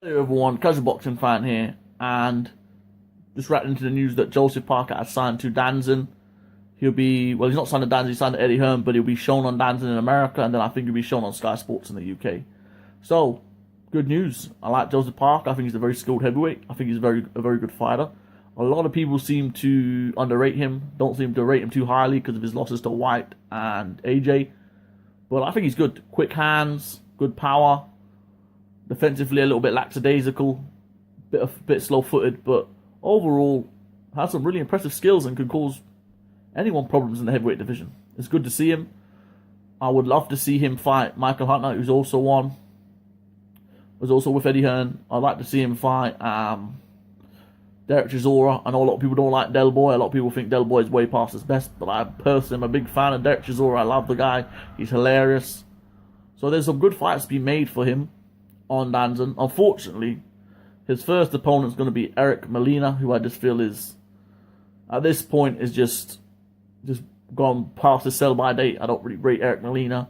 Hello everyone, Casual Boxing Fan here, and just right into the news that Joseph Parker has signed to Danzon. He'll be, well, he's not signed to Danzon, he's signed to Eddie Hearn, but he'll be shown on Danzon in America, and then I think he'll be shown on Sky Sports in the UK. So, good news. I like Joseph Parker. I think he's a very skilled heavyweight. I think he's a very good fighter. A lot of people seem to underrate him, don't seem to rate him too highly because of his losses to White and AJ. But I think he's good. Quick hands, good power. Defensively, a little bit lackadaisical, bit slow-footed, but overall has some really impressive skills and can cause anyone problems in the heavyweight division. It's good to see him. I would love to see him fight Michael Hunter, who's also was also with Eddie Hearn. I'd like to see him fight Derek Chisora. I know a lot of people don't like Del Boy. A lot of people think Del Boy is way past his best, but I personally am a big fan of Derek Chisora. I love the guy. He's hilarious. So there's some good fights to be made for him on Danzon. Unfortunately, his first opponent is going to be Eric Molina, who I just feel is, at this point, is just gone past his sell-by date. I don't really rate Eric Molina.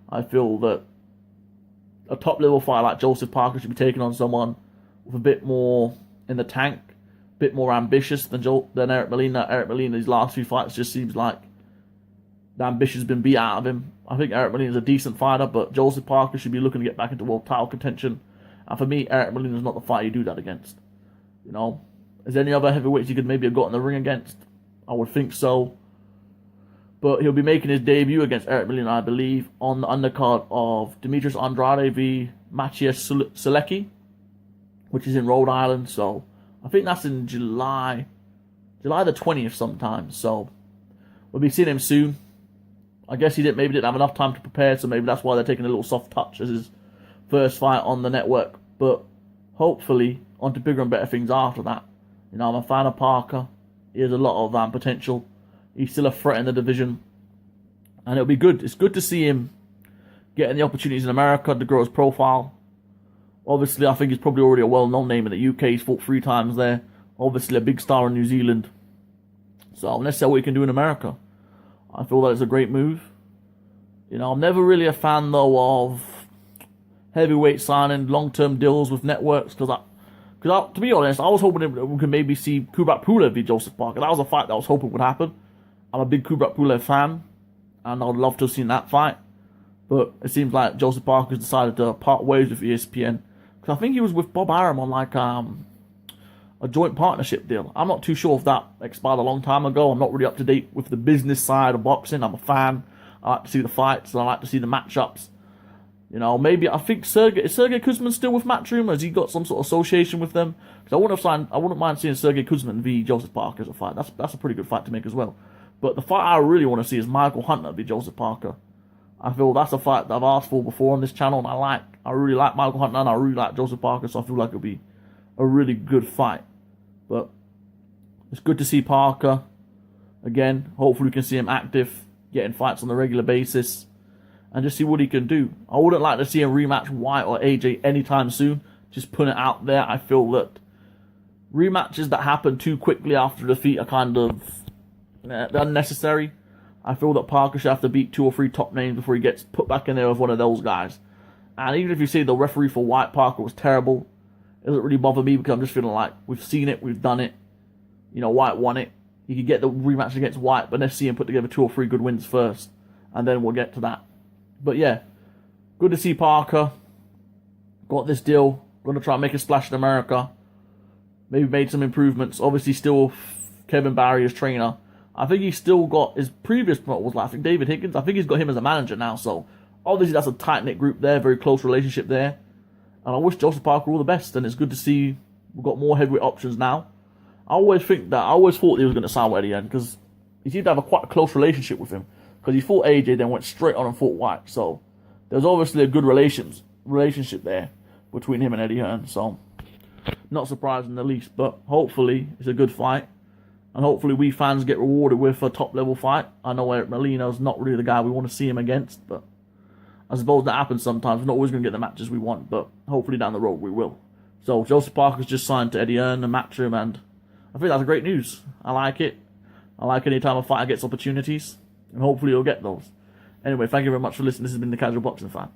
I feel that a top-level fighter like Joseph Parker should be taking on someone with a bit more in the tank, a bit more ambitious than Eric Molina. Eric Molina's last few fights just seems like the ambition has been beat out of him. I think Eric Molina is a decent fighter, but Joseph Parker should be looking to get back into world title contention. And for me, Eric Molina is not the fighter you do that against. You know, is there any other heavyweights you could maybe have got in the ring against? I would think so. But he'll be making his debut against Eric Molina, I believe, on the undercard of Demetrius Andrade v. Maciej Sulecki, which is in Rhode Island. So I think that's in July the 20th sometime. So we'll be seeing him soon. I guess he maybe didn't have enough time to prepare, so maybe that's why they're taking a little soft touch as his first fight on the network. But hopefully, on to bigger and better things after that. You know, I'm a fan of Parker. He has a lot of potential. He's still a threat in the division. And it'll be good. It's good to see him getting the opportunities in America to grow his profile. Obviously, I think he's probably already a well-known name in the UK. He's fought 3 times there. Obviously, a big star in New Zealand. So let's see what he can do in America. I feel that it's a great move. You know, I'm never really a fan, though, of heavyweight signing long-term deals with networks. Because to be honest, I was hoping we could maybe see Kubrat Pulev v. Joseph Parker. That was a fight that I was hoping would happen. I'm a big Kubrat Pulev fan, and I would love to have seen that fight. But it seems like Joseph Parker's decided to part ways with ESPN. Because I think he was with Bob Arum on like a joint partnership deal. I'm not too sure if that expired a long time ago. I'm not really up to date with the business side of boxing. I'm a fan. I like to see the fights, and I like to see the matchups. You know, maybe I think Sergey Kuzman still with Matchroom? Has he got some sort of association with them? Because I wouldn't mind seeing Sergey Kuzman v. Joseph Parker as a fight. That's a pretty good fight to make as well. But the fight I really want to see is Michael Hunter v. Joseph Parker. I feel that's a fight that I've asked for before on this channel, and I really like Michael Hunter, and I really like Joseph Parker, so I feel like it'll be a really good fight. But it's good to see Parker again. Hopefully we can see him active, getting fights on a regular basis, and just see what he can do. I wouldn't like to see him rematch White or AJ anytime soon. Just put it out there. I feel that rematches that happen too quickly after defeat are kind of unnecessary. I feel that Parker should have to beat 2 or 3 top names before he gets put back in there with one of those guys. And even if you say the referee for White Parker was terrible, it doesn't really bother me because I'm just feeling like we've seen it, we've done it. You know, White won it. He could get the rematch against White, but let's see him put together 2 or 3 good wins first, and then we'll get to that. But yeah, good to see Parker. Got this deal. Going to try and make a splash in America. Maybe made some improvements. Obviously, still Kevin Barry as trainer. I think he's still got his previous promoter was, I think, David Higgins. I think he's got him as a manager now. So obviously, that's a tight-knit group there. Very close relationship there. And I wish Joseph Parker all the best, and it's good to see we've got more heavyweight options now. I always thought he was going to sign with Eddie Hearn, because he seemed to have quite a close relationship with him. Because he fought AJ, then went straight on and fought White. So there's obviously a good relationship there between him and Eddie Hearn. So not surprised in the least, but hopefully it's a good fight. And hopefully we fans get rewarded with a top-level fight. I know Eric Molina's not really the guy we want to see him against, but I suppose that happens sometimes. We're not always going to get the matches we want, but hopefully down the road we will. So Joseph Parker's just signed to Eddie Hearn and Matchroom, and I think that's great news. I like it. I like any time a fighter gets opportunities, and hopefully he'll get those. Anyway, thank you very much for listening. This has been the Casual Boxing Fan.